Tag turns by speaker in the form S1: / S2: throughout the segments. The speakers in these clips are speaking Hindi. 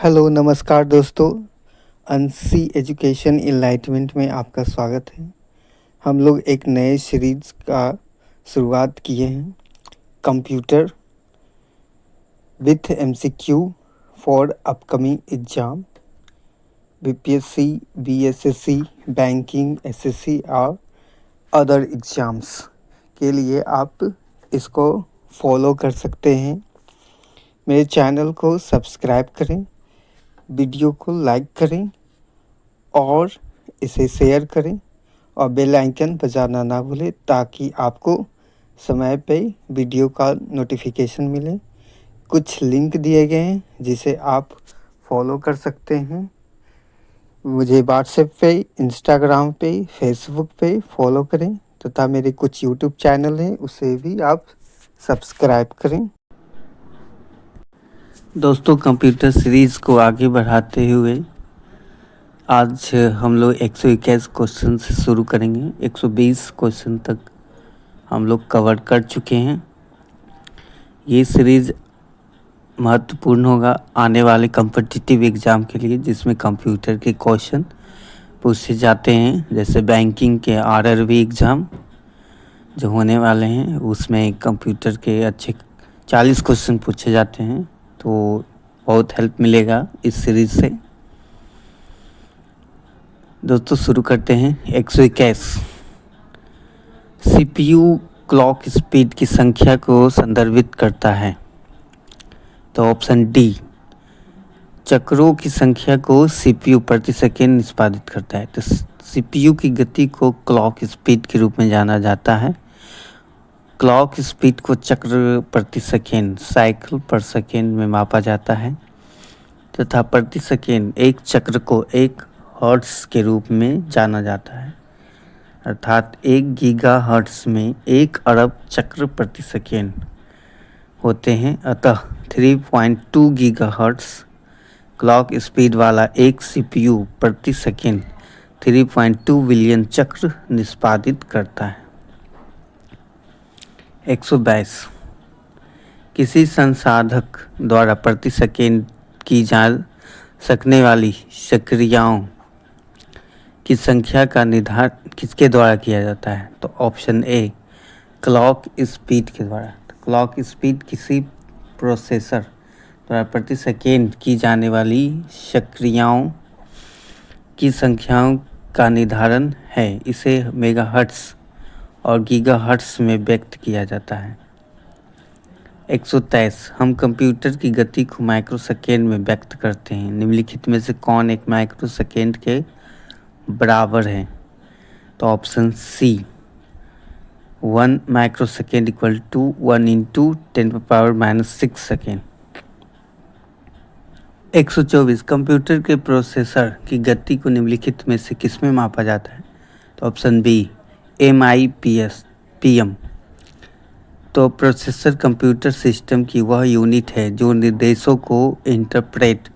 S1: हेलो नमस्कार दोस्तों। अंशी एजुकेशन इनलाइटमेंट में आपका स्वागत है। हम लोग एक नए सीरीज का शुरुआत किए हैं, computer with MCQ for upcoming exam, BPSC, BSSC, banking, SSC और अदर एग्जाम्स के लिए आप इसको फॉलो कर सकते हैं। मेरे चैनल को सब्सक्राइब करें, वीडियो को लाइक करें और इसे शेयर करें और बेल आइकन बजाना ना भूलें ताकि आपको समय पे वीडियो का नोटिफिकेशन मिले। कुछ लिंक दिए गए हैं जिसे आप फॉलो कर सकते हैं। मुझे व्हाट्सएप पे, इंस्टाग्राम पे, फेसबुक पे फॉलो करें तथा मेरे कुछ यूट्यूब चैनल हैं उसे भी आप सब्सक्राइब करें। दोस्तों, कंप्यूटर सीरीज़ को आगे बढ़ाते हुए आज हम लोग 121 क्वेश्चन से शुरू करेंगे। 120 क्वेश्चन तक हम लोग कवर कर चुके हैं। ये सीरीज़ महत्वपूर्ण होगा आने वाले कॉम्पिटिटिव एग्ज़ाम के लिए, जिसमें कंप्यूटर के क्वेश्चन पूछे जाते हैं। जैसे बैंकिंग के आरआरबी एग्ज़ाम जो होने वाले हैं उसमें कंप्यूटर के अच्छे 40 क्वेश्चन पूछे जाते हैं, तो बहुत हेल्प मिलेगा इस सीरीज़ से। दोस्तों शुरू करते हैं। 121 सीपीयू क्लॉक स्पीड की संख्या को संदर्भित करता है। तो ऑप्शन डी, चक्रों की संख्या को सीपीयू प्रति सेकेंड निष्पादित करता है। तो सीपीयू की गति को क्लॉक स्पीड के रूप में जाना जाता है। क्लॉक स्पीड को चक्र प्रति सेकेंड, साइकिल पर सेकेंड में मापा जाता है तथा प्रति सेकेंड एक चक्र को 1 हर्ट्ज के रूप में जाना जाता है, अर्थात 1 गीगाहर्ट्ज में 1 अरब चक्र प्रति सेकेंड होते हैं। अतः 3.2 गीगाहर्ट्ज क्लॉक स्पीड वाला एक सीपीयू प्रति सेकेंड 3.2 बिलियन चक्र निष्पादित करता है। 122 किसी संसाधक द्वारा प्रति सेकेंड की जा सकने वाली प्रक्रियाओं की संख्या का निर्धारण किसके द्वारा किया जाता है? तो ऑप्शन ए, क्लॉक स्पीड के द्वारा। तो क्लॉक स्पीड किसी प्रोसेसर द्वारा प्रति सेकेंड की जाने वाली प्रक्रियाओं की संख्याओं का निर्धारण है। इसे मेगाहर्ट्ज और गीगाहर्ट्ज में व्यक्त किया जाता है। 123 हम कंप्यूटर की गति को माइक्रोसेकेंड में व्यक्त करते हैं। निम्नलिखित में से कौन एक माइक्रोसेकेंड के बराबर है? तो option C, 1 microsecond equal to 1 into 10⁻⁻6 second. 124 computer के प्रोसेसर की गति को निम्नलिखित में से किसमें मापा जाता है? तो ऑप्शन बी, MIPS/PM। तो प्रोसेसर कंप्यूटर सिस्टम की वह यूनिट है जो निर्देशों को इंटरप्रेट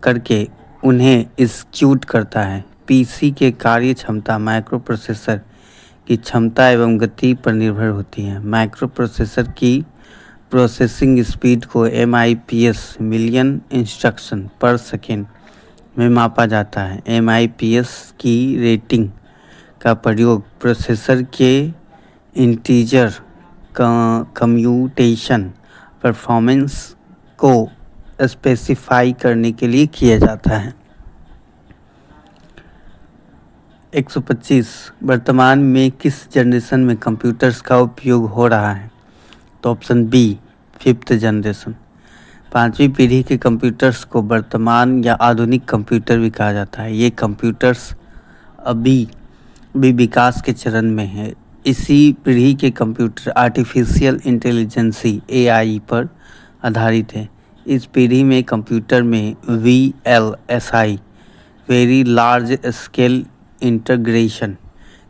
S1: करके उन्हें एग्जीक्यूट करता है। पीसी के कार्य क्षमता माइक्रो प्रोसेसर की क्षमता एवं गति पर निर्भर होती है। माइक्रो प्रोसेसर की प्रोसेसिंग स्पीड को MIPS मिलियन इंस्ट्रक्शन पर सेकेंड में मापा जाता है। MIPS की रेटिंग का प्रयोग प्रोसेसर के इंटीजर कम्यूटेशन परफॉर्मेंस को स्पेसिफाई करने के लिए किया जाता है। 125 वर्तमान में किस जनरेशन में कंप्यूटर्स का उपयोग हो रहा है? तो ऑप्शन बी, 5th जनरेशन। 5वीं पीढ़ी के कंप्यूटर्स को वर्तमान या आधुनिक कंप्यूटर भी कहा जाता है। ये कंप्यूटर्स अभी भी विकास के चरण में है। इसी पीढ़ी के कंप्यूटर आर्टिफिशियल इंटेलिजेंसी AI पर आधारित है। इस पीढ़ी में कंप्यूटर में VLSI very large scale integration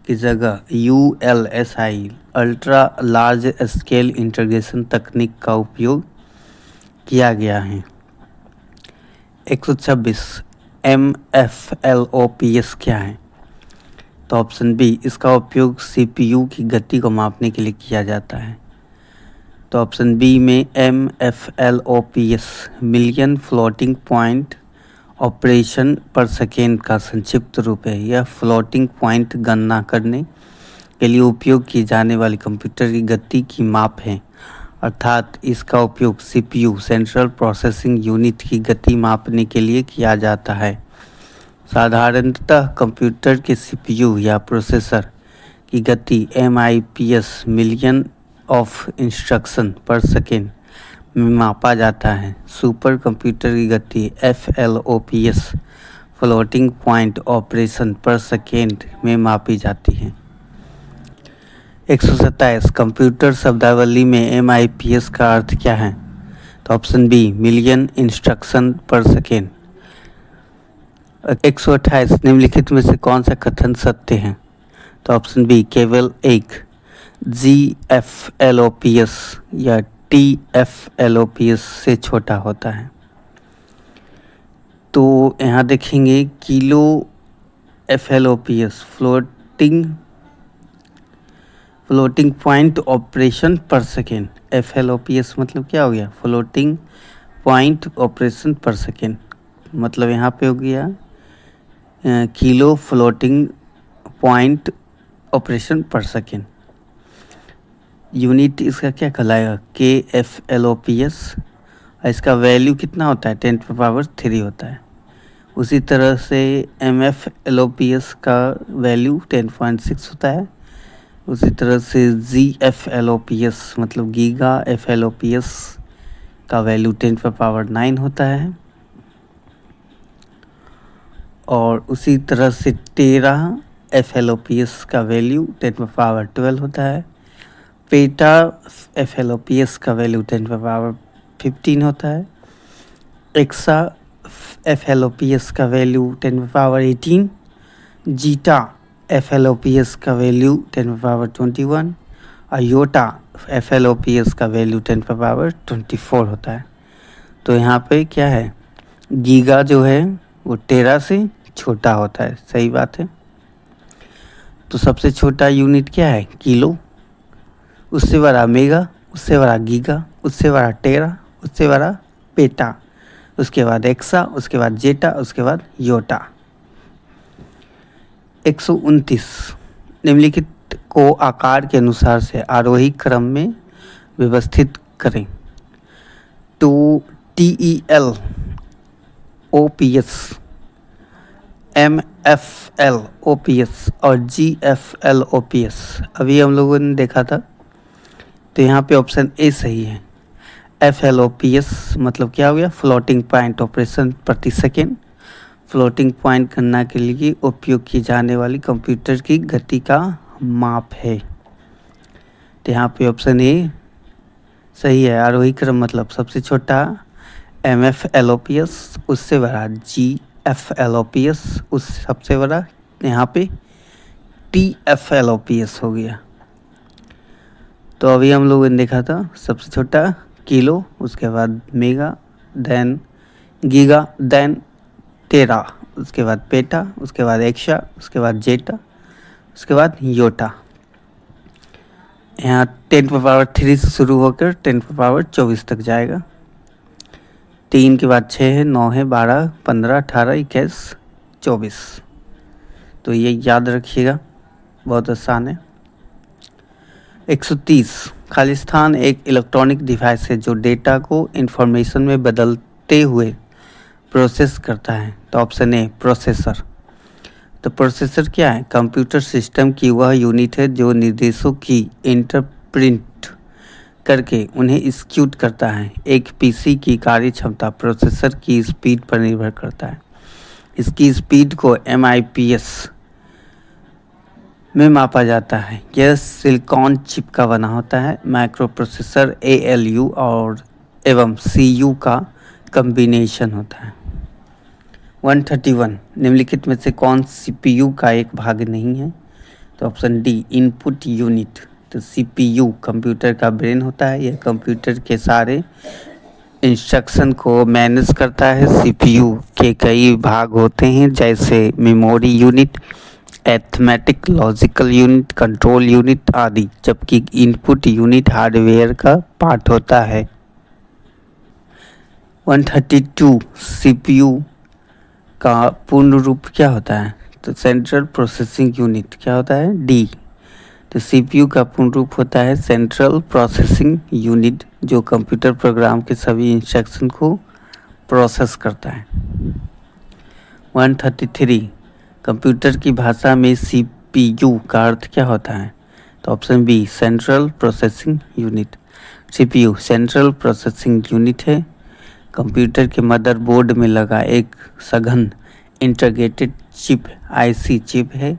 S1: की जगह ULSI ultra large scale integration तकनीक का उपयोग किया गया है। 126 MFLOPS क्या है? तो ऑप्शन बी, इसका उपयोग CPU की गति को मापने के लिए किया जाता है। तो ऑप्शन बी में MFLOPS million floating point
S2: operation पर सेकेंड का संक्षिप्त रूप है। यह फ्लोटिंग पॉइंट गणना करने के लिए उपयोग की जाने वाली कंप्यूटर की गति की माप है, अर्थात इसका उपयोग सीपीयू सेंट्रल प्रोसेसिंग यूनिट की गति मापने के लिए किया जाता है। साधारणतः कंप्यूटर के सीपीयू या प्रोसेसर की गति MIPS मिलियन ऑफ इंस्ट्रक्शन पर सेकेंड में मापा जाता है। सुपर कंप्यूटर की गति FLOPS फ्लोटिंग पॉइंट ऑपरेशन पर सेकेंड में मापी जाती है। 127 कंप्यूटर शब्दावली में MIPS का अर्थ क्या है? तो ऑप्शन बी मिलियन इंस्ट्रक्शन पर सेकेंड। 128 निम्नलिखित में से कौन सा कथन सत्य है? तो ऑप्शन बी केवल एक GFLOPS या TFLOPS से छोटा होता है। तो यहाँ देखेंगे kilo FLOPS floating point operation पर सेकेंड। FLOPS मतलब क्या हो गया? फ्लोटिंग पॉइंट ऑपरेशन पर सेकेंड, मतलब यहाँ पे हो गया किलो फ्लोटिंग पॉइंट ऑपरेशन पर सेकेंड। यूनिट इसका क्या कहलाएगा? KFLOPS। इसका वैल्यू कितना होता है? 10⁻³ होता है। उसी तरह से MFLOPS का वैल्यू 10.6 होता है। उसी तरह से GFLOPS मतलब गीगा FLOPS का वैल्यू 10⁻⁹ होता है। और उसी तरह से टेरा FLOPS का वैल्यू 10⁻12 होता है। पेटा FLOPS का वैल्यू 10⁻15 होता है। एक्सा FLOPS का वैल्यू 10⁻18। जीटा FLOPS का वैल्यू 10⁻21 और योटा FLOPS का वैल्यू 10⁻24 होता है। तो यहाँ पे क्या है? गीगा जो है वो टेरा से छोटा होता है। सही बात है। तो सबसे छोटा यूनिट क्या है? किलो। उससे बड़ा मेगा, उससे बड़ा गीगा, उससे बड़ा टेरा, उससे बड़ा पेटा, उसके बाद एक्सा, उसके बाद जेटा, उसके बाद योटा। 129 निम्नलिखित को आकार के अनुसार से आरोही क्रम में व्यवस्थित करें। तो TEL OPS MFL OPS और GFL OPS अभी हम लोगों ने देखा था। तो यहाँ पे ऑप्शन ए सही है। FLOPS मतलब क्या हो गया? फ्लोटिंग पॉइंट ऑपरेशन प्रति सेकेंड। फ्लोटिंग पॉइंट गणना के लिए उपयोग की जाने वाली कंप्यूटर की गति का माप है। तो यहाँ पे ऑप्शन ए सही है। आरोही क्रम मतलब सबसे छोटा MFLOPS, उससे बड़ा GFLOPS, उस सबसे बड़ा यहाँ पे TFLOPS हो गया। तो अभी हम लोगों ने देखा था सबसे छोटा किलो, उसके बाद मेगा, देन गीगा, देन टेरा, उसके बाद पेटा, उसके बाद एक्सा, उसके बाद जेटा, उसके बाद योटा। यहाँ 10⁻³ से शुरू होकर 10⁻24 तक जाएगा। 3 के बाद 6 है, 9 है, 12, 15, 18, 21, 24। तो ये याद रखिएगा, बहुत आसान है। 130 खालिस्तान एक इलेक्ट्रॉनिक डिवाइस है जो डेटा को इंफॉर्मेशन में बदलते हुए प्रोसेस करता है। तो ऑप्शन ए प्रोसेसर। तो प्रोसेसर क्या है? कंप्यूटर सिस्टम की वह यूनिट है जो निर्देशों की इंटरप्रिंट करके उन्हें एग्जीक्यूट करता है। एक पीसी की कार्य क्षमता प्रोसेसर की स्पीड पर निर्भर करता है। इसकी स्पीड को MIPS में मापा जाता है। यह सिलिकॉन चिप का बना होता है। माइक्रो प्रोसेसर ALU और एवं CU का कम्बिनेशन होता है। 131 निम्नलिखित में से कौन CPU का एक भाग नहीं है? तो ऑप्शन डी इनपुट यूनिट। तो CPU कंप्यूटर का ब्रेन होता है। यह कंप्यूटर के सारे इंस्ट्रक्शन को मैनेज करता है। CPU के कई भाग होते हैं जैसे memory unit, arithmetic logical unit, control unit आदि, जबकि इनपुट यूनिट हार्डवेयर का पार्ट होता है। 132 CPU का पूर्ण रूप क्या होता है? तो सेंट्रल प्रोसेसिंग यूनिट क्या होता है? डी। तो सीपीयू का पूर्ण रूप होता है सेंट्रल प्रोसेसिंग यूनिट, जो कंप्यूटर प्रोग्राम के सभी इंस्ट्रक्शन को प्रोसेस करता है। 133 कंप्यूटर की भाषा में सीपीयू का अर्थ क्या होता है? तो option B central processing unit. CPU central processing unit है, कंप्यूटर के मदरबोर्ड में लगा एक सघन इंटीग्रेटेड चिप आईसी चिप है,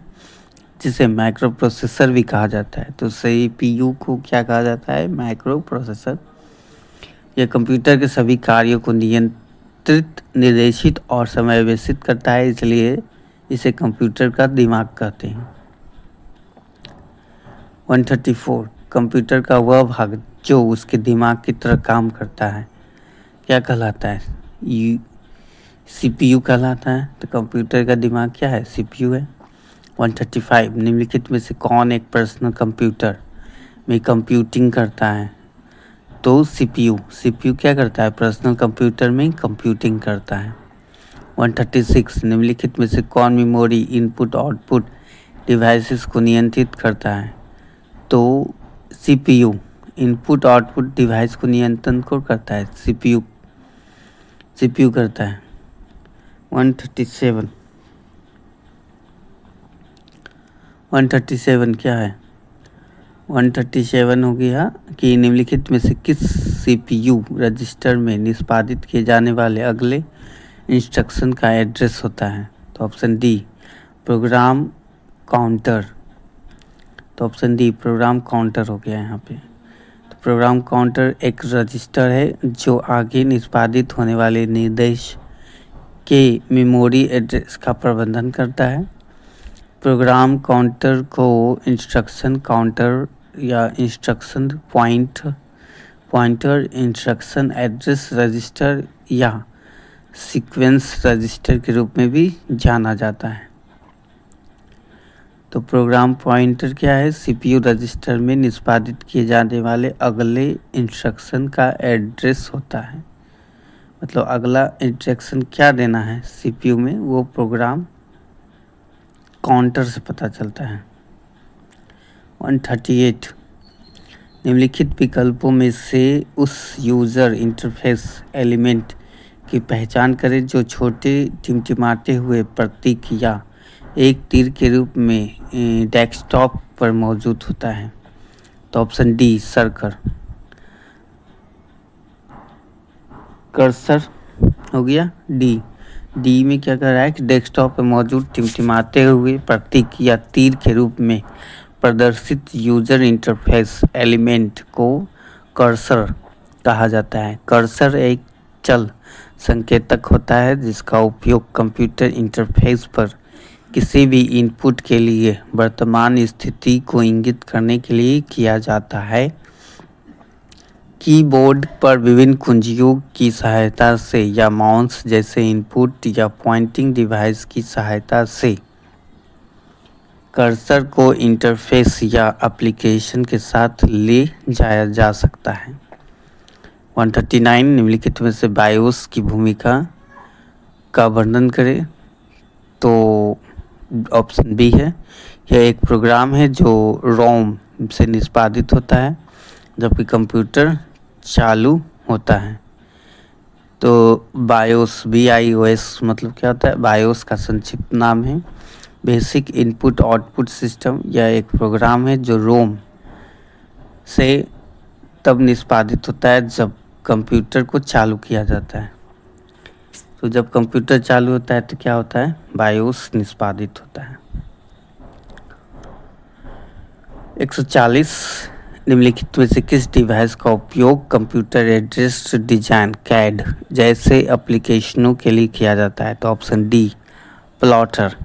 S2: जिसे माइक्रो प्रोसेसर भी कहा जाता है। तो सीपीयू को क्या कहा जाता है? Micro processor. यह कंप्यूटर के सभी कार्यों को नियंत्रित, निर्देशित और समावेशित करता है, इसलिए इसे कंप्यूटर का दिमाग कहते हैं। 134 कंप्यूटर का वह भाग जो उसके दिमाग की तरह काम करता है क्या कहलाता है? सीपीयू कहलाता है। तो कंप्यूटर का दिमाग क्या है? सीपीयू है। 135 निम्नलिखित में से कौन एक पर्सनल कंप्यूटर में कंप्यूटिंग करता है? तो सीपीयू क्या करता है? पर्सनल कंप्यूटर में कंप्यूटिंग करता है। 136 निम्नलिखित में से कौन मेमोरी इनपुट आउटपुट डिवाइसेस को नियंत्रित करता है? तो सीपीयू इनपुट आउटपुट डिवाइस को नियंत्रण को करता है, सीपीयू करता है। 137 क्या है? 137 हो गया कि निम्नलिखित में से किस सीपीयू रजिस्टर में निष्पादित किए जाने वाले अगले इंस्ट्रक्शन का एड्रेस होता है? तो ऑप्शन डी प्रोग्राम काउंटर। तो ऑप्शन डी प्रोग्राम काउंटर हो गया यहाँ पे। तो प्रोग्राम काउंटर एक रजिस्टर है जो आगे निष्पादित होने वाले निर्देश के मेमोरी एड्रेस का प्रबंधन करता है। प्रोग्राम काउंटर को इंस्ट्रक्शन काउंटर या instruction pointer, instruction address register या सीक्वेंस रजिस्टर के रूप में भी जाना जाता है। तो प्रोग्राम पॉइंटर क्या है? सीपीयू रजिस्टर में निष्पादित किए जाने वाले अगले इंस्ट्रक्शन का एड्रेस होता है। मतलब अगला इंस्ट्रक्शन क्या देना है सीपीयू में, वो प्रोग्राम काउंटर से पता चलता है। 138 निम्नलिखित विकल्पों में से उस यूज़र इंटरफेस एलिमेंट की पहचान करें जो छोटे टिमटिमाते हुए प्रतीक या एक तीर के रूप में डेस्कटॉप पर मौजूद होता है। तो ऑप्शन डी सर्कल कर्सर हो गया। डी में क्या कर रहा है कि डेस्कटॉप पर मौजूद टिमटिमाते हुए प्रतीक या तीर के रूप में प्रदर्शित यूजर इंटरफेस एलिमेंट को कर्सर कहा जाता है। कर्सर एक चल संकेतक होता है जिसका उपयोग कंप्यूटर इंटरफेस पर किसी भी इनपुट के लिए वर्तमान स्थिति को इंगित करने के लिए किया जाता है। कीबोर्ड पर विभिन्न कुंजियों की सहायता से या माउस जैसे इनपुट या पॉइंटिंग डिवाइस की सहायता से कर्सर को इंटरफेस या एप्लीकेशन के साथ ले जाया जा सकता है। 139 निम्नलिखित में से बायोस की भूमिका का वर्णन करें। तो ऑप्शन बी है, यह एक प्रोग्राम है जो रोम से निष्पादित होता है जबकि कंप्यूटर चालू होता है। तो बायोस BIOS मतलब क्या होता है? बायोस का संक्षिप्त नाम है। बेसिक इनपुट आउटपुट सिस्टम यह एक प्रोग्राम है जो रोम से तब निष्पादित होता है जब कंप्यूटर को चालू किया जाता है। तो जब कंप्यूटर चालू होता है तो क्या होता है? बायोस निष्पादित होता है। 140 निम्नलिखित में से किस डिवाइस का उपयोग कंप्यूटर एड्रेस डिजाइन CAD जैसे एप्लीकेशनों के लिए किया जाता है? तो ऑप्शन डी प्लॉटर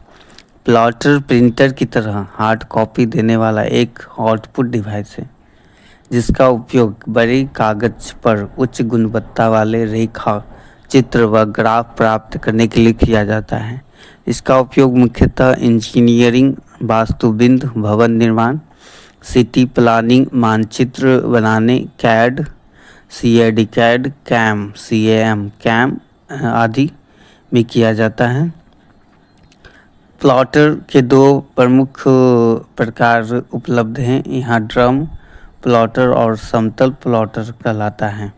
S2: प्रिंटर की तरह हार्ड कॉपी देने वाला एक आउटपुट डिवाइस है जिसका उपयोग बड़े कागज पर उच्च गुणवत्ता वाले रेखा चित्र व ग्राफ प्राप्त करने के लिए किया जाता है। इसका उपयोग मुख्यतः इंजीनियरिंग, वास्तुबिंद, भवन निर्माण, सिटी प्लानिंग, मानचित्र बनाने, CAD, CAM आदि में किया जाता है। प्लॉटर के दो प्रमुख प्रकार उपलब्ध हैं यहाँ, ड्रम प्लॉटर और समतल प्लॉटर कहलाता है।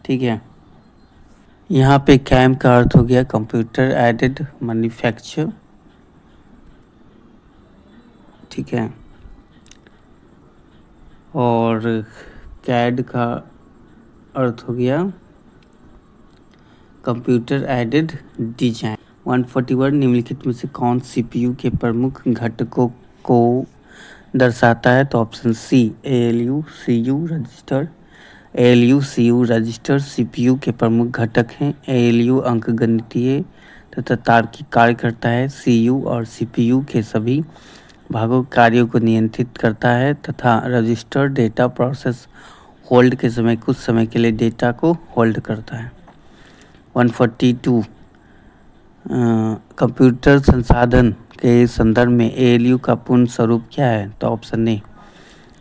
S2: ठीक है, यहाँ पे कैम का अर्थ हो गया कंप्यूटर एडेड मैन्युफैक्चर। ठीक है, और कैड का अर्थ हो गया कंप्यूटर एडेड डिजाइन। 141 निम्नलिखित में से कौन सीपीयू के प्रमुख घटकों को दर्शाता है? तो option C ALU CU register. ALU CU register CPU के प्रमुख घटक हैं। एएलयू अंकगणितीय तथा तार्किक कार्य करता है। सीयू और सीपीयू के सभी भागों कार्यों को नियंत्रित करता है तथा रजिस्टर डेटा प्रोसेस होल्ड के समय कुछ समय के लिए डेटा को होल्ड करता है। 142 कंप्यूटर संसाधन के संदर्भ में एएलयू का पूर्ण स्वरूप क्या है? तो ऑप्शन ए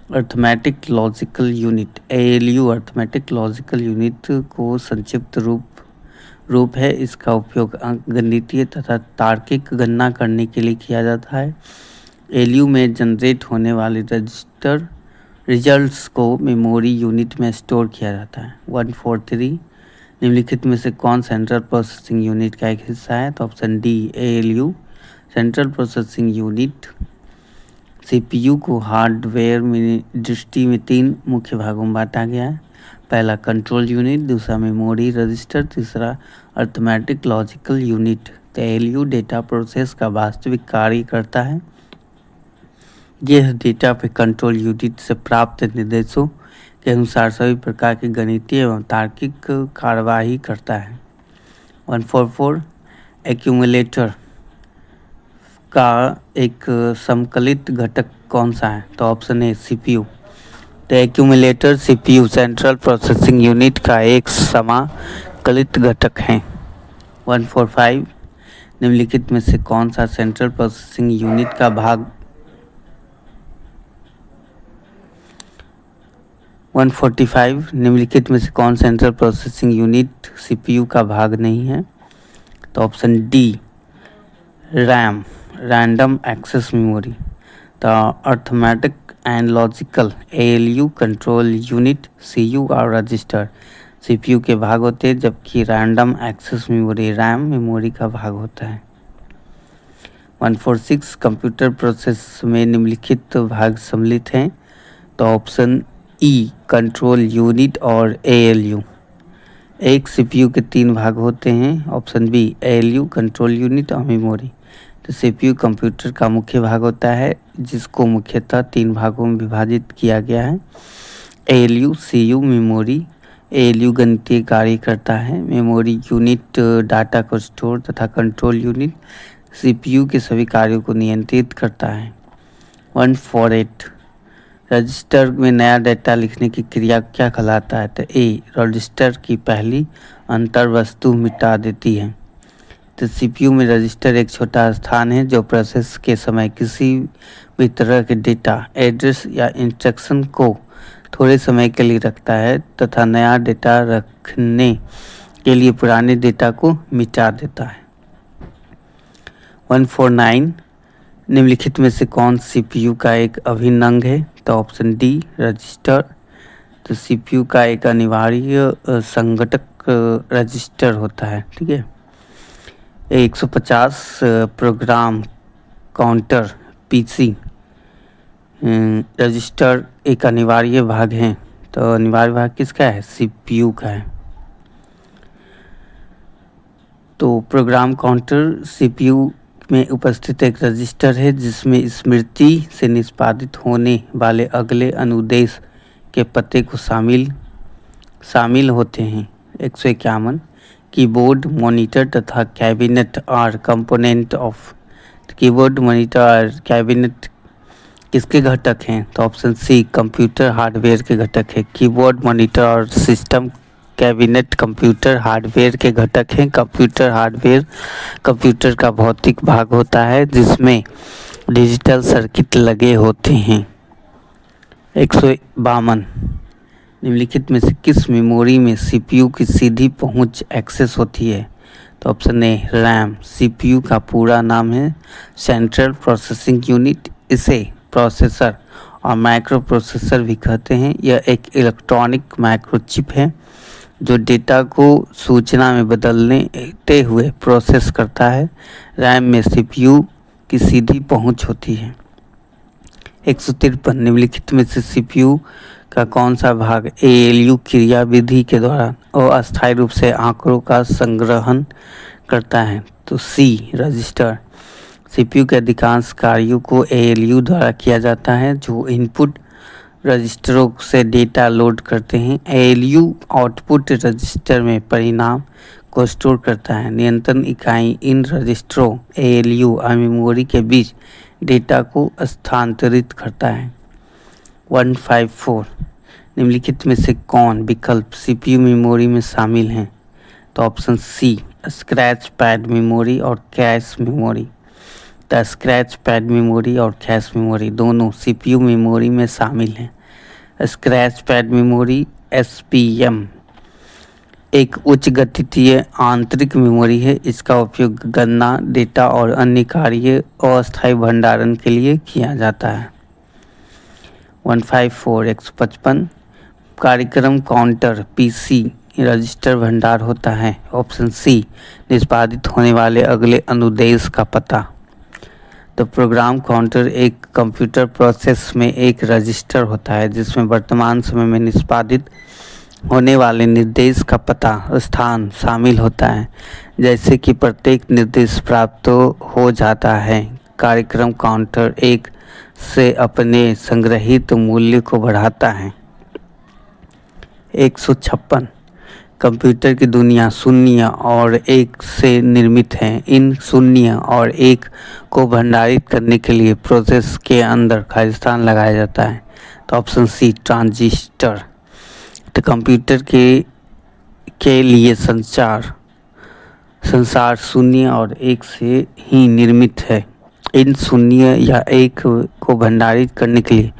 S2: arithmetic logical unit. ALU arithmetic logical unit को संक्षिप्त रूप है। इसका उपयोग अंकगणितीय तथा तार्किक गणना करने के लिए किया जाता है। एएलयू में जनरेट होने वाले रजिस्टर रिजल्ट्स को मेमोरी यूनिट में स्टोर किया जाता है। 143 निम्नलिखित में से कौन सेंट्रल प्रोसेसिंग यूनिट का एक हिस्सा है? तो option D ALU. Central processing unit CPU को हार्डवेयर में दृष्टि में 3 मुख्य भागों में बांटा गया है। पहला कंट्रोल यूनिट, दूसरा मेमोरी रजिस्टर, तीसरा अर्थमेटिक लॉजिकल यूनिट। तो एएलयू डेटा प्रोसेस का वास्तविक कार्य करता है। यह डेटा पे कंट्रोल यूनिट से प्राप्त निर्देशों के अनुसार सभी प्रकार की गणितीय एवं तार्किक कार्यवाही करता है। 144 एक्यूमुलेटर का एक समकलित घटक कौन सा है? तो ऑप्शन ए सीपीयू। तो accumulator CPU central processing unit का एक समाकलित घटक है। 145 निम्नलिखित में से कौन सा सेंट्रल प्रोसेसिंग यूनिट का भाग 145 निम्नलिखित में से कौन सेंट्रल प्रोसेसिंग यूनिट सीपीयू का भाग नहीं है? तो option D RAM random access memory. तो arithmetic and logical ALU control unit CU और रजिस्टर सीपीयू के भाग होते हैं, जबकि random access memory RAM memory का भाग होता है। 146 कंप्यूटर प्रोसेस में निम्नलिखित भाग सम्मिलित हैं। तो ऑप्शन ई कंट्रोल यूनिट और एएलयू। एक सीपीयू के 3 भाग होते हैं। Option B ALU control unit और मेमोरी। तो सीपीयू कंप्यूटर का मुख्य भाग होता है जिसको मुख्यतः 3 भागों में विभाजित किया गया है। ALU CU memory. एएलयू गणितीय कार्य करता है। मेमोरी यूनिट डाटा को स्टोर तथा कंट्रोल यूनिट सीपीयू के सभी कार्यों को नियंत्रित करता है। 148 रजिस्टर में नया डेटा लिखने की क्रिया क्या कहलाता है? तो ए रजिस्टर की पहली अंतर वस्तु मिटा देती है। तो सीपीयू में रजिस्टर एक छोटा स्थान है जो प्रोसेस के समय किसी भी तरह के डेटा एड्रेस या इंस्ट्रक्शन को थोड़े समय के लिए रखता है तथा नया डेटा रखने के लिए पुराने डेटा को मिटा देता है। 149 निम्नलिखित में से कौन सीपीयू का एक अभिन्न अंग है? तो ऑप्शन डी रजिस्टर। तो सीपीयू का एक अनिवार्य संघटक रजिस्टर होता है। ठीक है, 150 प्रोग्राम काउंटर पीसी रजिस्टर एक अनिवार्य भाग है। तो अनिवार्य भाग किसका है? सीपीयू का है। तो प्रोग्राम काउंटर सीपीयू में उपस्थित एक रजिस्टर है जिसमें स्मृति से निष्पादित होने वाले अगले अनुदेश के पते को शामिल होते हैं। 151 कीबोर्ड मॉनिटर तथा cabinet R component of. Keyboard monitor और कैबिनेट किसके घटक हैं? तो ऑप्शन सी कंप्यूटर हार्डवेयर के घटक है। कीबोर्ड मॉनिटर और सिस्टम कैबिनेट कंप्यूटर हार्डवेयर के घटक हैं। कंप्यूटर हार्डवेयर कंप्यूटर का भौतिक भाग होता है जिसमें डिजिटल सर्किट लगे होते हैं। 152 निम्नलिखित में से किस मेमोरी में सीपीयू की सीधी पहुंच एक्सेस होती है? तो ऑप्शन ए रैम। सीपीयू का पूरा नाम है सेंट्रल प्रोसेसिंग यूनिट। इसे प्रोसेसर और माइक्रो प्रोसेसर भी कहते हैं। यह एक इलेक्ट्रॉनिक माइक्रोचिप है जो डेटा को सूचना में बदलते हुए प्रोसेस करता है। रैम में सीपीयू की सीधी पहुंच होती है। 153 निम्नलिखित में से सीपीयू का कौन सा भाग एएलयू क्रियाविधि के दौरान अस्थायी रूप से आंकड़ों का संग्रहण करता है? तो सी रजिस्टर। सीपीयू के अधिकांश कार्यों को एएलयू द्वारा किया जाता है जो इनपुट रजिस्टरों से डेटा लोड करते हैं। एएलयू आउटपुट रजिस्टर में परिणाम को स्टोर करता है। नियंत्रण इकाई इन रजिस्टरों एएलयू और मेमोरी के बीच डेटा को स्थानांतरित करता है। 154 निम्नलिखित में से कौन विकल्प सीपीयू मेमोरी में शामिल हैं? तो option C scratchpad memory और cache memory. The scratchpad memory और कैश मेमोरी दोनों सीपीयू मेमोरी में शामिल हैं। स्क्रैच पैड मेमोरी एसपीएम एक उच्च गतिकीय आंतरिक मेमोरी है। इसका उपयोग गणना, डेटा और अन्य कार्य अस्थायी भंडारण के लिए किया जाता है। 154 कार्यक्रम काउंटर पीसी रजिस्टर भंडार होता है। ऑप्शन सी निष्पादित होने वाले अगले अनुदेश का पता। तो प्रोग्राम काउंटर एक कंप्यूटर प्रोसेस में एक रजिस्टर होता है जिसमें वर्तमान समय में निष्पादित होने वाले निर्देश का पता स्थान शामिल होता है। जैसे कि प्रत्येक निर्देश प्राप्त हो जाता है, कार्यक्रम काउंटर एक से अपने संग्रहित मूल्य को बढ़ाता है। 156 कंप्यूटर की दुनिया शून्य और एक से निर्मित है। इन शून्य और एक को भंडारित करने के लिए प्रोसेस के अंदर खालिस्तान लगाया जाता है। तो ऑप्शन सी ट्रांजिस्टर। तो कंप्यूटर के लिए संसार शून्य और एक से ही निर्मित है। इन शून्य या एक को भंडारित करने के लिए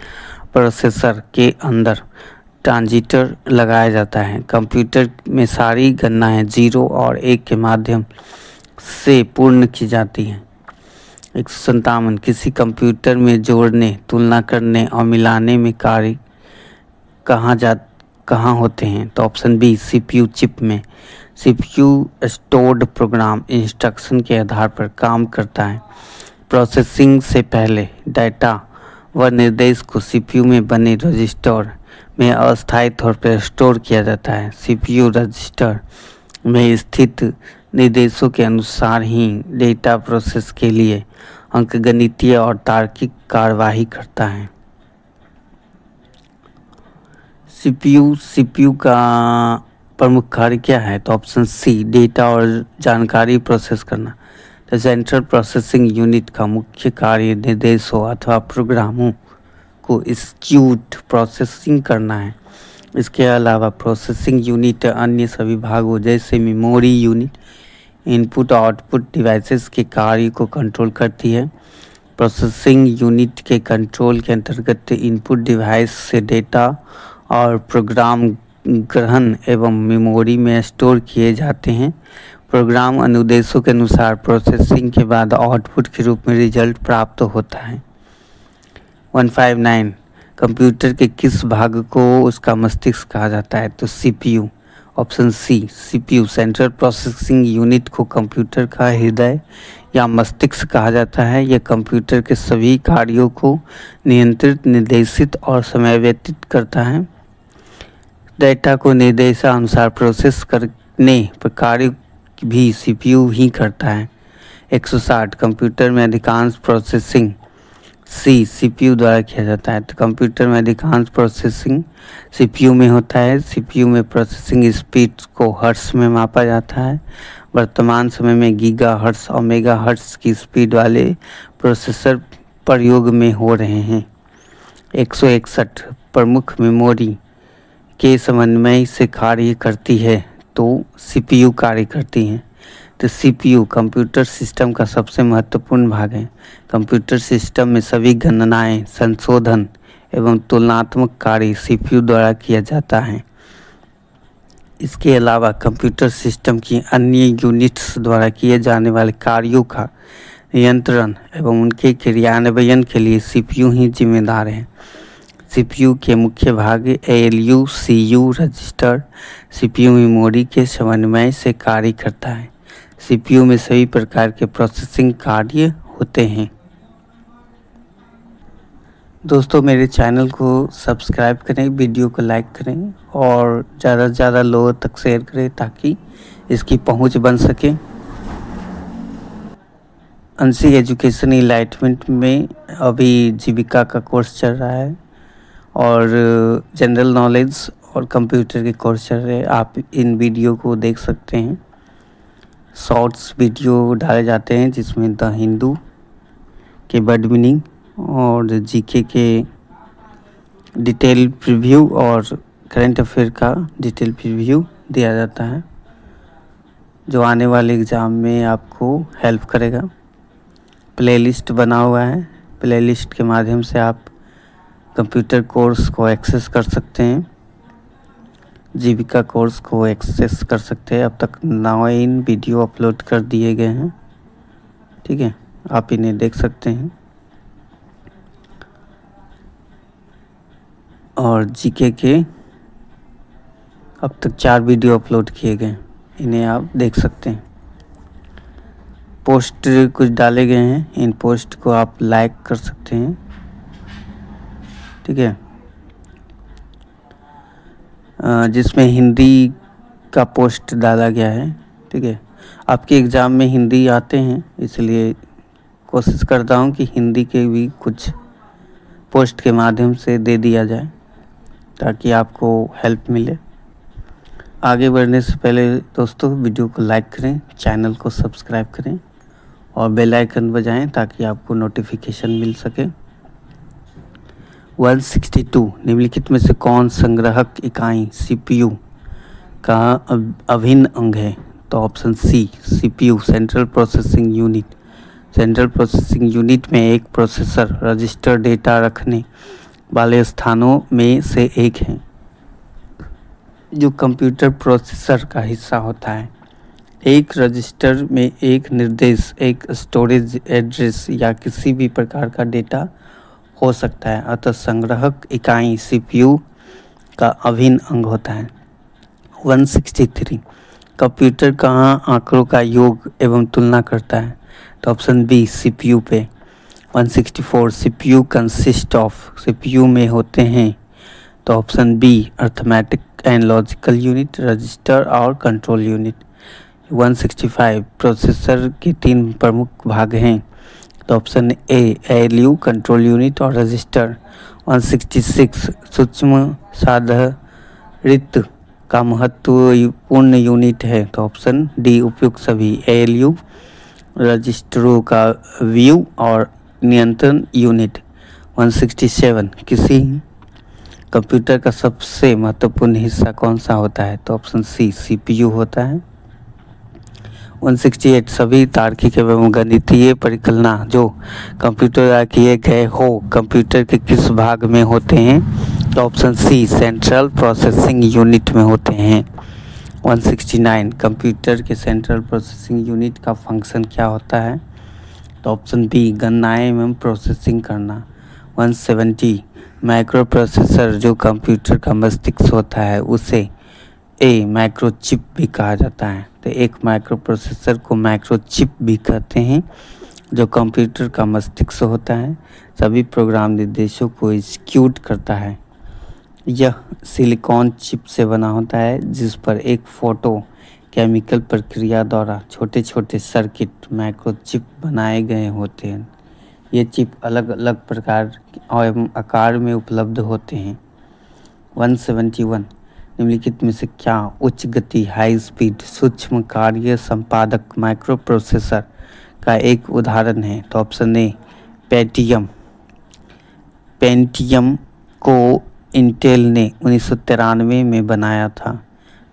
S2: प्रोसेसर के अंदर ट्रांजिस्टर लगाया जाता है। कंप्यूटर में सारी गणनाएं 0 और 1 के माध्यम से पूर्ण की जाती हैं। 157 किसी कंप्यूटर में जोड़ने, तुलना करने और मिलाने में कार्य कहाँ होते हैं? तो ऑप्शन बी सीपीयू चिप में। सीपीयू स्टोर्ड प्रोग्राम इंस्ट्रक्शन के आधार पर काम करता है। प्रोसेसिंग से पहले डाटा व निर्देश को सीपीयू में बने रजिस्टर में अस्थायी तौर पर स्टोर किया जाता है। सीपीयू रजिस्टर में स्थित निर्देशों के अनुसार ही डेटा प्रोसेस के लिए अंकगणितीय और तार्किक कार्यवाही करता है। सीपीयू का प्रमुख कार्य क्या है? तो ऑप्शन सी डेटा और जानकारी प्रोसेस करना। तो सेंट्रल प्रोसेसिंग यूनिट का मुख्य कार्य निर्देशों अथवा प्रोग्रामों को एक्जीक्यूट प्रोसेसिंग करना है। इसके अलावा प्रोसेसिंग यूनिट अन्य सभी भागों जैसे मेमोरी यूनिट, इनपुट और आउटपुट डिवाइसेस के कार्य को कंट्रोल करती है। प्रोसेसिंग यूनिट के कंट्रोल के अंतर्गत इनपुट डिवाइस से डेटा और प्रोग्राम ग्रहण एवं मेमोरी में स्टोर किए जाते हैं। प्रोग्राम अनुदेशों के अनुसार प्रोसेसिंग के बाद आउटपुट के रूप में रिजल्ट प्राप्त होता है। 159 कंप्यूटर के किस भाग को उसका मस्तिष्क कहा जाता है? तो CPU. Option C CPU central processing unit को कंप्यूटर का हृदय या मस्तिष्क कहा जाता है। यह कंप्यूटर के सभी कार्यों को नियंत्रित, निर्देशित और समन्वित करता है। डेटा को निर्देशानुसार प्रोसेस करने पर कार्य भी सीपीयू ही करता है। 160 कंप्यूटर में अधिकांश प्रोसेसिंग सीपीयू द्वारा किया जाता है। तो कंप्यूटर में अधिकांश प्रोसेसिंग सीपीयू में होता है। सीपीयू में प्रोसेसिंग स्पीड को हर्ट्ज में मापा जाता है। वर्तमान समय में गीगाहर्ट्ज और मेगाहर्ट्ज की स्पीड वाले प्रोसेसर प्रयोग में हो रहे हैं। 161 प्रमुख मेमोरी के समन्वय से कार्य करती है। तो सीपीयू कार्य करती हैं। तो सीपीयू कंप्यूटर सिस्टम का सबसे महत्वपूर्ण भाग है। कंप्यूटर सिस्टम में सभी गणनाएं, संशोधन एवं तुलनात्मक कार्य सीपीयू द्वारा किया जाता है। इसके अलावा कंप्यूटर सिस्टम की अन्य यूनिट्स द्वारा किए जाने वाले कार्यों का नियंत्रण एवं उनके क्रियान्वयन के लिए सीपीयू ही जिम्मेदार है। सीपीयू के मुख्य भाग ALU, CU, register, CPU memory के समन्वय से कार्य करता है। सीपीयू में सभी प्रकार के प्रोसेसिंग कार्य होते हैं। दोस्तों, मेरे चैनल को सब्सक्राइब करें, वीडियो को लाइक करें और ज़्यादा से ज़्यादा लोगों तक शेयर करें ताकि इसकी पहुंच बन सके। अंशी एजुकेशन इनलाइटमेंट में अभी जीविका का कोर्स चल रहा है और जनरल नॉलेज और कंप्यूटर के कोर्स चल रहे हैं। आप इन वीडियो को देख सकते हैं। शॉर्ट्स वीडियो डाले जाते हैं जिसमें द हिंदू के वर्ड मीनिंग और जीके के डिटेल प्रीव्यू और करंट अफेयर का डिटेल प्रीव्यू दिया जाता है, जो आने वाले एग्ज़ाम में आपको हेल्प करेगा। प्लेलिस्ट बना हुआ है, प्लेलिस्ट के माध्यम से आप कंप्यूटर कोर्स को एक्सेस कर सकते हैं, जीविका कोर्स को एक्सेस कर सकते हैं। अब तक 9 वीडियो अपलोड कर दिए गए हैं, ठीक है, आप इन्हें देख सकते हैं। और जीके के अब तक 4 वीडियो अपलोड किए गए, इन्हें आप देख सकते हैं। पोस्ट कुछ डाले गए हैं, इन पोस्ट को आप लाइक कर सकते हैं, ठीक है। जिसमें हिंदी का पोस्ट डाला गया है, ठीक है। आपके एग्ज़ाम में हिंदी आते हैं, इसलिए कोशिश करता हूँ कि हिंदी के भी कुछ पोस्ट के माध्यम से दे दिया जाए ताकि आपको हेल्प मिले। आगे बढ़ने से पहले दोस्तों, वीडियो को लाइक करें, चैनल को सब्सक्राइब करें और बेल आइकन बजाएं ताकि आपको नोटिफिकेशन मिल सके। 162 निम्नलिखित में से कौन संग्राहक इकाई सीपीयू का अभिन्न अंग है? तो option C CPU, central processing unit. Central processing unit में एक प्रोसेसर रजिस्टर डेटा रखने वाले स्थानों में से एक है जो कंप्यूटर प्रोसेसर का हिस्सा होता है। एक रजिस्टर में एक निर्देश, एक स्टोरेज एड्रेस या किसी भी प्रकार का डेटा हो सकता है, अतः संग्राहक इकाई सीपीयू का अभिन्न अंग होता है। 163 कंप्यूटर कहाँ आंकड़ों का योग एवं तुलना करता है? तो ऑप्शन बी सीपीयू पे। 164 सीपीयू कंसिस्ट ऑफ, सीपीयू में होते हैं, तो option B arithmetic and logical unit, register और कंट्रोल यूनिट। 165 प्रोसेसर के 3 प्रमुख भाग हैं, तो option A ALU, control unit और रजिस्टर। 166 सूक्ष्म साधारित का महत्वपूर्ण यूनिट है, तो ऑप्शन डी उपयुक्त सभी, एएलयू, रजिस्टरों का व्यू और नियंत्रण यूनिट। 167 किसी कंप्यूटर का सबसे महत्वपूर्ण हिस्सा कौन सा होता है? तो ऑप्शन सी सीपीयू होता है। 168 सभी तार्किक एवं गणितीय परिकल्पना जो कंप्यूटर द्वारा किए गए हो कंप्यूटर के किस भाग में होते हैं? तो option C central processing unit में होते हैं। 169 कंप्यूटर के सेंट्रल प्रोसेसिंग यूनिट का फंक्शन क्या होता है? तो ऑप्शन बी गणनाएं एवं प्रोसेसिंग करना। 170 माइक्रो प्रोसेसर जो कंप्यूटर का मस्तिष्क होता है उसे ए माइक्रोचिप भी कहा जाता है। तो एक माइक्रो प्रोसेसर को माइक्रोचिप भी कहते हैं जो कंप्यूटर का मस्तिष्क होता है, सभी प्रोग्राम निर्देशों को एग्जीक्यूट करता है। यह सिलिकॉन चिप से बना होता है जिस पर एक फोटो केमिकल प्रक्रिया द्वारा छोटे छोटे सर्किट माइक्रोचिप बनाए गए होते हैं। ये चिप अलग अलग प्रकार और आकार में उपलब्ध होते हैं। 171 निम्नलिखित में से क्या उच्च गति हाई स्पीड सूक्ष्म कार्य संपादक माइक्रो प्रोसेसर का एक उदाहरण है? तो ऑप्शन ए पेंटियम। पेंटियम को इंटेल ने 1993 में बनाया था।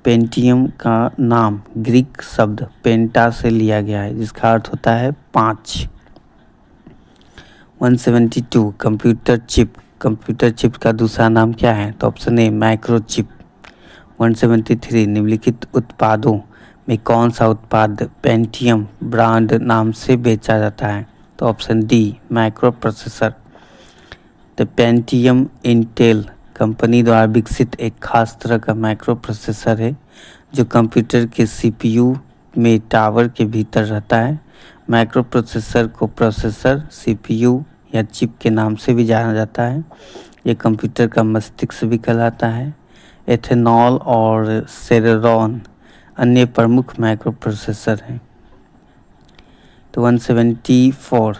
S2: पेंटियम का नाम ग्रीक शब्द पेंटा से लिया गया है जिसका अर्थ होता है 5। 172 कंप्यूटर चिप। कंप्यूटर चिप का दूसरा नाम क्या है? तो ऑप्शन ए माइक्रोचिप। 173 निम्नलिखित उत्पादों में कौन सा उत्पाद पेंटियम ब्रांड नाम से बेचा जाता है? तो ऑप्शन डी माइक्रो प्रोसेसर। तो पेंटियम इंटेल कंपनी द्वारा विकसित एक खास तरह का माइक्रो प्रोसेसर है जो कंप्यूटर के सीपीयू में टावर के भीतर रहता है। माइक्रो प्रोसेसर को प्रोसेसर, सीपीयू या चिप के नाम से भी जाना जाता है। यह कंप्यूटर का मस्तिष्क भी कहलाता है। एथेनॉल और सेरेरॉन अन्य प्रमुख माइक्रो प्रोसेसर हैं। तो 174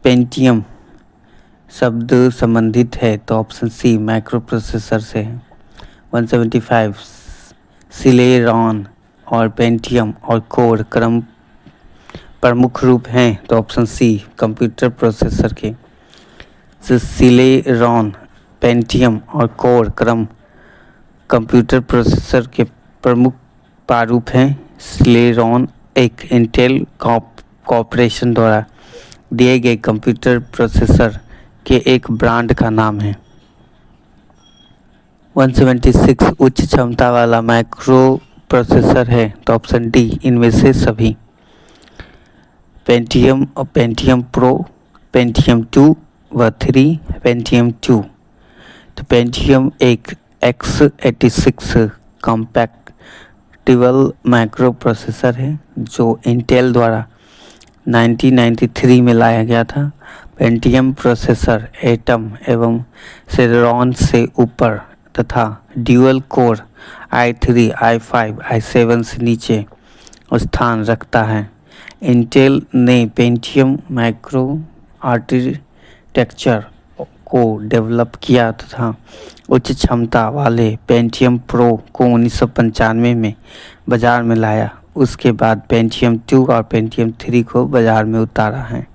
S2: पेंटियम शब्द संबंधित है तो ऑप्शन सी माइक्रो प्रोसेसर से है। 175 सिलेरॉन और पेंटियम और कोर क्रम प्रमुख रूप हैं तो ऑप्शन सी कंप्यूटर प्रोसेसर के। सिलेरॉन, पेंटियम और कोर क्रम कंप्यूटर प्रोसेसर के प्रमुख प्रारूप हैं। सिलेरॉन एक इंटेल कॉर्पोरेशन द्वारा दिए गए कंप्यूटर प्रोसेसर के एक ब्रांड का नाम है। 176 उच्च क्षमता वाला माइक्रो प्रोसेसर है तो ऑप्शन डी इनमें से सभी। पेंटियम और पेंटियम प्रो, पेंटियम 2 व 3, पेंटियम 2। तो पेंटियम एक x86 कॉम्पैक्टिबल माइक्रो प्रोसेसर है जो इंटेल द्वारा 1993 में लाया गया था। पेंटियम प्रोसेसर एटम एवं सेरेरॉन से ऊपर तथा dual core i3, i5, i7 से नीचे स्थान रखता है। इंटेल ने पेंटियम माइक्रो आर्किटेक्चर को डेवलप किया तथा उच्च क्षमता वाले पेंटियम प्रो को 1995 में बाजार में लाया। उसके बाद पेंटियम 2 और पेंटियम 3 को बाजार में उतारा है।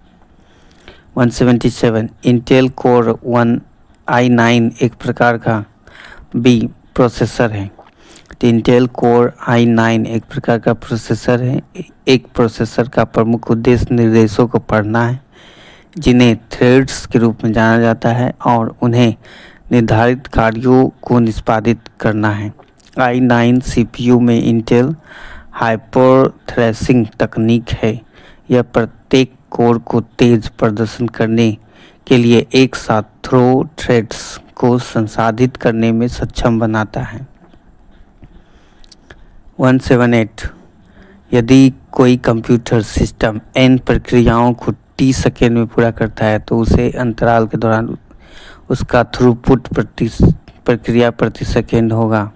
S2: 177 इंटेल कोर 1 i9 एक प्रकार का बी प्रोसेसर है। तो इंटेल कोर i9 एक प्रकार का प्रोसेसर है। एक प्रोसेसर का प्रमुख उद्देश्य निर्देशों को पढ़ना है जिन्हें थ्रेड्स के रूप में जाना जाता है और उन्हें निर्धारित कार्यों को निष्पादित करना है। i9 सीपीयू में इंटेल हाइपर-थ्रेशिंग तकनीक है। यह प्रत्येक कोर को तेज प्रदर्शन करने के लिए एक साथ थ्रो थ्रेड्स को संसाधित करने में सक्षम बनाता है। 178 यदि कोई कंप्यूटर सिस्टम n प्रक्रियाओं को t सेकेंड में पूरा करता है तो उसे अंतराल के दौरान उसका थ्रूपुट प्रक्रिया प्रति सेकेंड होगा।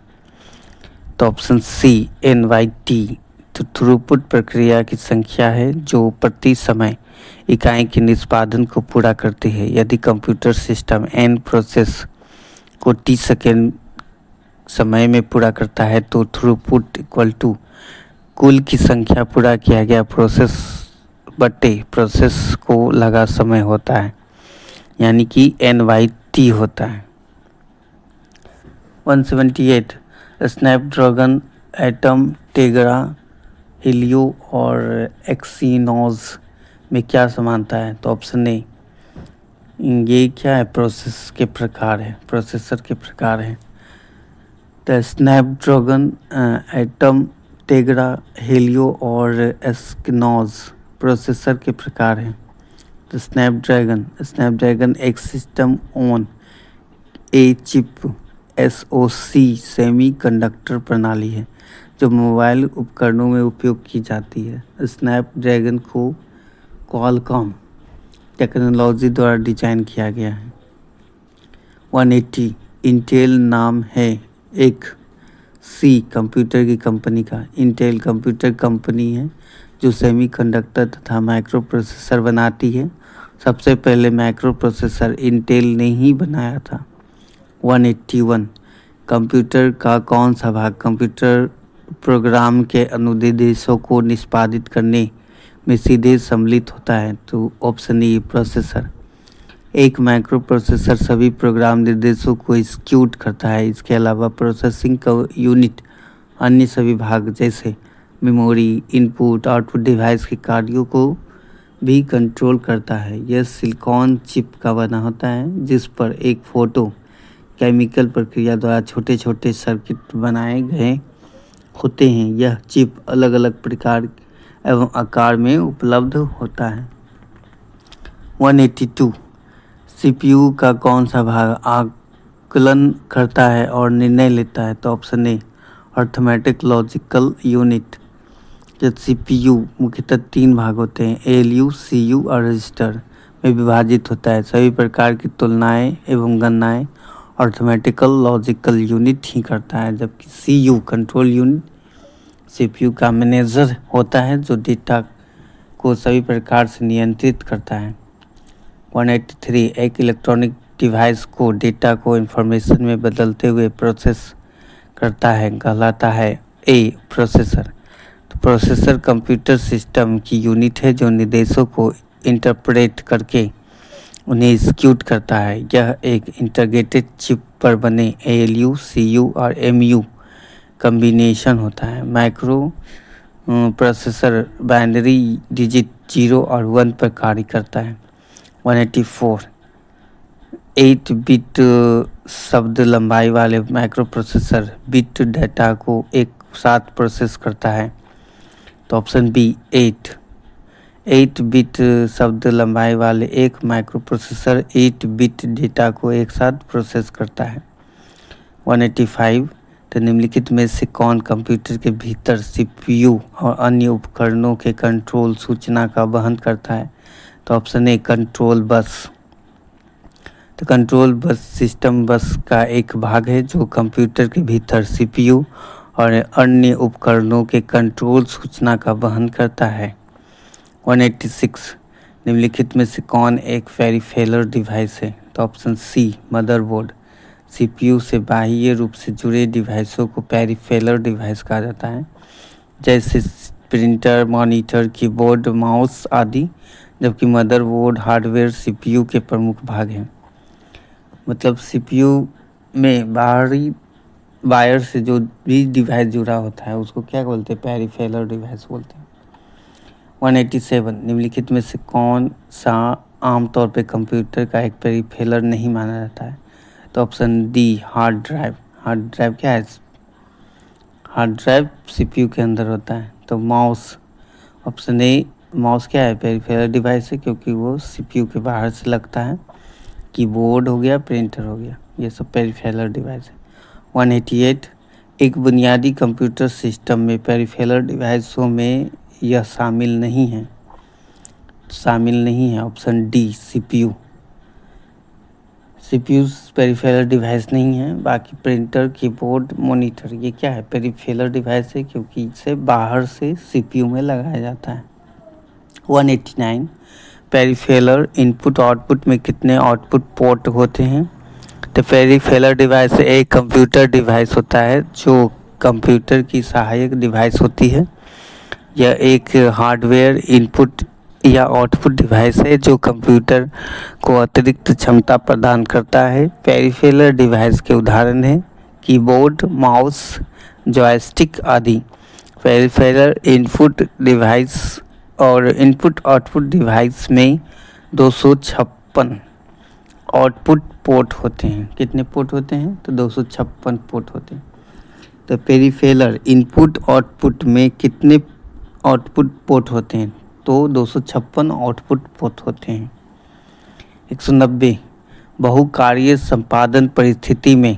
S2: तो ऑप्शन सी n/t। तो थ्रूपुट प्रक्रिया की संख्या है जो प्रति समय इकाई के निष्पादन को पूरा करती है। यदि कंप्यूटर सिस्टम n प्रोसेस को t सेकेंड समय में पूरा करता है तो थ्रूपुट इक्वल टू कुल की संख्या पूरा किया गया प्रोसेस बटे प्रोसेस को लगा समय होता है, यानी कि n/t होता है। 178 स्नैपड्रैगन, एटम, टेगरा, हेलियो और एक्सिनोज में क्या समानता है? तो ऑप्शन ए ये क्या है? प्रोसेसर के प्रकार है। तो स्नैपड्रैगन, एटम, टेगरा, हेलियो और एक्सिनोज प्रोसेसर के प्रकार हैं। तो स्नैपड्रैगन एक system on a chip SoC semi conductor प्रणाली है जो मोबाइल उपकरणों में उपयोग की जाती है। स्नैपड्रैगन को क्वालकॉम टेक्नोलॉजी द्वारा डिजाइन किया गया है। 180 इंटेल नाम है एक सी कंप्यूटर की कंपनी का। इंटेल कंप्यूटर कंपनी है जो सेमीकंडक्टर तथा माइक्रो प्रोसेसर बनाती है। सबसे पहले माइक्रो प्रोसेसर इंटेल ने ही बनाया था। 181 कंप्यूटर का कौन सा भाग कंप्यूटर प्रोग्राम के अनुदेशों को निष्पादित करने में सीधे सम्मिलित होता है? तो ऑप्शन ए प्रोसेसर। एक माइक्रो प्रोसेसर सभी प्रोग्राम निर्देशों को एग्जीक्यूट करता है। इसके अलावा प्रोसेसिंग का यूनिट अन्य सभी भाग जैसे मेमोरी, इनपुट, आउटपुट डिवाइस के कार्यों को भी कंट्रोल करता है। यह सिलिकॉन चिप का बना होता है जिस पर एक फ़ोटो केमिकल प्रक्रिया द्वारा छोटे छोटे सर्किट बनाए गए होते हैं। यह चिप अलग अलग प्रकार एवं आकार में उपलब्ध होता है। 182 सीपीयू का कौन सा भाग आकलन करता है और निर्णय लेता है? तो ऑप्शन ए अर्थमेटिक लॉजिकल यूनिट। जब सीपीयू मुख्यतः 3 भाग होते हैं, एएलयू, सीयू और रजिस्टर में विभाजित होता है। सभी प्रकार की तुलनाएं एवं गणनाएं अर्थमेटिकल लॉजिकल यूनिट ही करता है, जबकि सीयू कंट्रोल यूनिट सीपीयू का मैनेजर होता है जो डेटा को सभी प्रकार से नियंत्रित करता है। 183 एक इलेक्ट्रॉनिक डिवाइस को डेटा को इंफॉर्मेशन में बदलते हुए प्रोसेस करता है कहलाता है। ए प्रोसेसर। तो प्रोसेसर कंप्यूटर सिस्टम की यूनिट है जो निर्देशों को इंटरप्रेट करके उन्हें एग्जीक्यूट करता है। यह एक इंटीग्रेटेड चिप पर बने एएलयू, सीयू और एमयू कॉम्बिनेशन होता है। माइक्रो प्रोसेसर बाइनरी डिजिट 0 और 1 पर कार्य करता है। 184 8 बिट शब्द लंबाई वाले माइक्रो प्रोसेसर बिट डेटा को एक साथ प्रोसेस करता है। तो ऑप्शन बी 8 बिट शब्द लंबाई वाले एक माइक्रो प्रोसेसर 8 बिट डेटा को एक साथ प्रोसेस करता है। 185 तो निम्नलिखित में से कौन कंप्यूटर के भीतर सीपीयू और अन्य उपकरणों के कंट्रोल सूचना का वहन करता है? तो ऑप्शन ए कंट्रोल बस। तो कंट्रोल बस सिस्टम बस का एक भाग है जो कंप्यूटर के भीतर सीपीयू और अन्य उपकरणों के कंट्रोल सूचना का वहन करता है। 186 निम्नलिखित में से कौन एक पेरिफेरल डिवाइस है? तो ऑप्शन सी मदरबोर्ड। सीपीयू से बाह्य रूप से जुड़े डिवाइसों को पेरिफेरल डिवाइस कहा जाता है, जैसे प्रिंटर, मॉनिटर, कीबोर्ड, माउस आदि, जबकि मदरबोर्ड हार्डवेयर सीपीयू के प्रमुख भाग हैं। मतलब सीपीयू में बाहरी वायर से जो भी डिवाइस जुड़ा होता है उसको क्या बोलते हैं? पेरिफेरल डिवाइस बोलते हैं। 187 निम्नलिखित में से कौन सा आमतौर पे कंप्यूटर का एक पेरिफेरल नहीं माना जाता है? तो option D hard drive. Hard drive क्या है? हार्ड ड्राइव सीपीयू के अंदर होता है। तो माउस, ऑप्शन ए माउस क्या है? पेरिफेरल डिवाइस है क्योंकि वो सीपीयू के बाहर से लगता है। कीबोर्ड हो गया, प्रिंटर हो गया, ये सब पेरिफेरल डिवाइस है। 188 एक बुनियादी कंप्यूटर सिस्टम में पेरिफेरल डिवाइसों में यह शामिल नहीं है। Option D CPU. CPU peripheral device नहीं है। बाकी प्रिंटर, कीबोर्ड, मॉनिटर ये क्या है? पेरिफेरल डिवाइस है क्योंकि इसे बाहर से सीपीयू में लगाया जाता है। 189 पेरिफेरल इनपुट आउटपुट में कितने आउटपुट पोर्ट होते हैं? तो पेरिफेरल डिवाइस एक कंप्यूटर डिवाइस होता है जो कंप्यूटर की सहायक डिवाइस होती है। यह एक हार्डवेयर इनपुट या आउटपुट डिवाइस है जो कंप्यूटर को अतिरिक्त क्षमता प्रदान करता है। पेरिफेरल डिवाइस के उदाहरण हैं कीबोर्ड, माउस, जॉयस्टिक आदि। पेरिफेरल इनपुट डिवाइस और इनपुट आउटपुट डिवाइस में 256 आउटपुट पोर्ट होते हैं। कितने पोर्ट होते हैं? तो 256 पोर्ट होते हैं। तो पेरिफेरल इनपुट आउटपुट में कितने आउटपुट पोर्ट होते हैं? तो 256 आउटपुट पोर्ट होते हैं। 190 बहुकार्य संपादन परिस्थिति में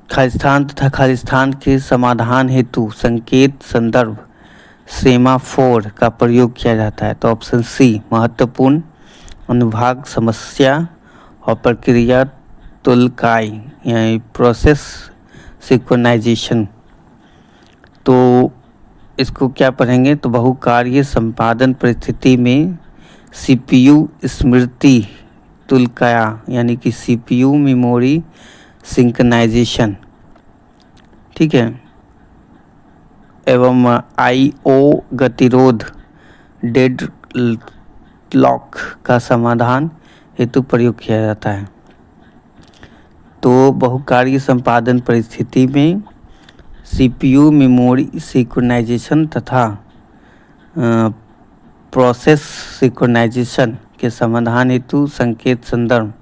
S2: खालिस्तान तथा खालिस्तान के समाधान हेतु संकेत संदर्भ सेमाफोर का प्रयोग किया जाता है। तो ऑप्शन सी महत्वपूर्ण अनुभाग समस्या और प्रक्रिया तुलकाई यानी प्रोसेस सिंक्रोनाइजेशन। तो इसको क्या पढ़ेंगे? तो बहुकार्य संपादन परिस्थिति में सीपीयू स्मृति तुलकाया यानी कि सीपीयू मेमोरी सिंक्रोनाइजेशन, ठीक है, एवं आईओ गतिरोध डेड लॉक का समाधान हेतु प्रयोग किया जाता है। तो बहुकार्य संपादन परिस्थिति में सीपीयू मेमोरी सिंक्रोनाइजेशन तथा प्रोसेस सिंक्रोनाइजेशन के समाधान हेतु संकेत संदर्भ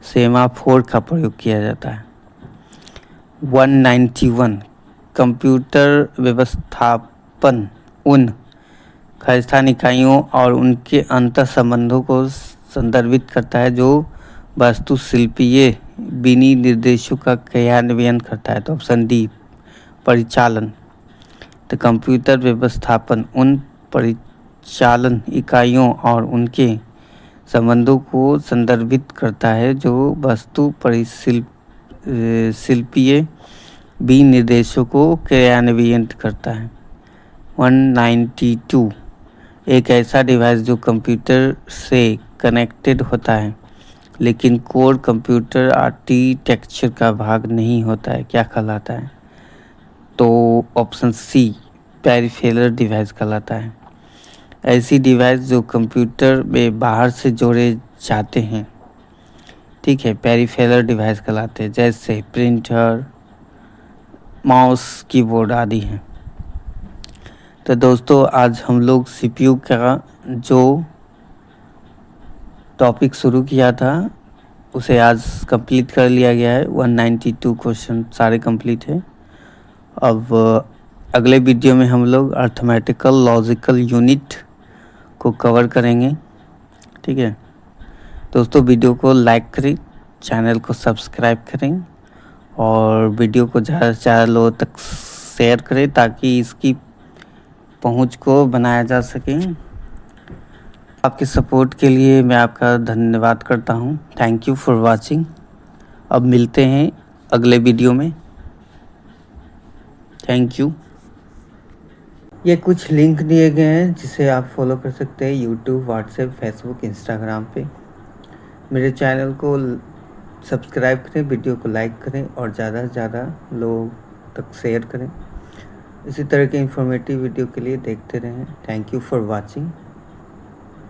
S2: सेमाफोर का प्रयोग किया जाता है। 191 कंप्यूटर व्यवस्थापन उन खालिस्तान इकाइयों और उनके अंतर संबंधों को संदर्भित करता है जो वास्तुशिल्पीय विनिर्देशों का क्रियान्वयन करता है। तो ऑप्शन डी परिचालन। तो कंप्यूटर व्यवस्थापन उन परिचालन इकाइयों और उनके संबंधों को संदर्भित करता है जो वस्तु शिल्पीय विनिर्देशों को क्रियान्वयन करता है। 192 एक ऐसा डिवाइस जो कंप्यूटर से कनेक्टेड होता है लेकिन कोर कंप्यूटर आर्किटेक्चर का भाग नहीं होता है, क्या कहलाता है? तो ऑप्शन सी पेरिफेरल डिवाइस कहलाता है। ऐसी डिवाइस जो कंप्यूटर में बाहर से जोड़े जाते हैं, ठीक है, पेरिफेरल डिवाइस कहलाते हैं, जैसे प्रिंटर, माउस, कीबोर्ड आदि हैं। तो दोस्तों आज हम लोग सीपीयू का जो टॉपिक शुरू किया था उसे आज कंप्लीट कर लिया गया है। 192 क्वेश्चन सारे कंप्लीट है। अब अगले वीडियो में हम लोग अर्थमेटिकल लॉजिकल यूनिट को कवर करेंगे, ठीक है दोस्तों। वीडियो को लाइक करें, चैनल को सब्सक्राइब करें और वीडियो को ज़्यादा से ज़्यादा लोगों तक शेयर करें ताकि इसकी पहुंच को बनाया जा सके। आपके सपोर्ट के लिए मैं आपका धन्यवाद करता हूं। Thank you for watching. अब मिलते हैं अगले वीडियो में। Thank you. ये कुछ लिंक दिए गए हैं जिसे आप फॉलो कर सकते हैं यूट्यूब, व्हाट्सएप, फेसबुक, इंस्टाग्राम पे। मेरे चैनल को सब्सक्राइब करें, वीडियो को लाइक करें और ज़्यादा से ज़्यादा लोग तक शेयर करें। इसी तरह के इंफॉर्मेटिव वीडियो के लिए देखते रहें। Thank you for watching.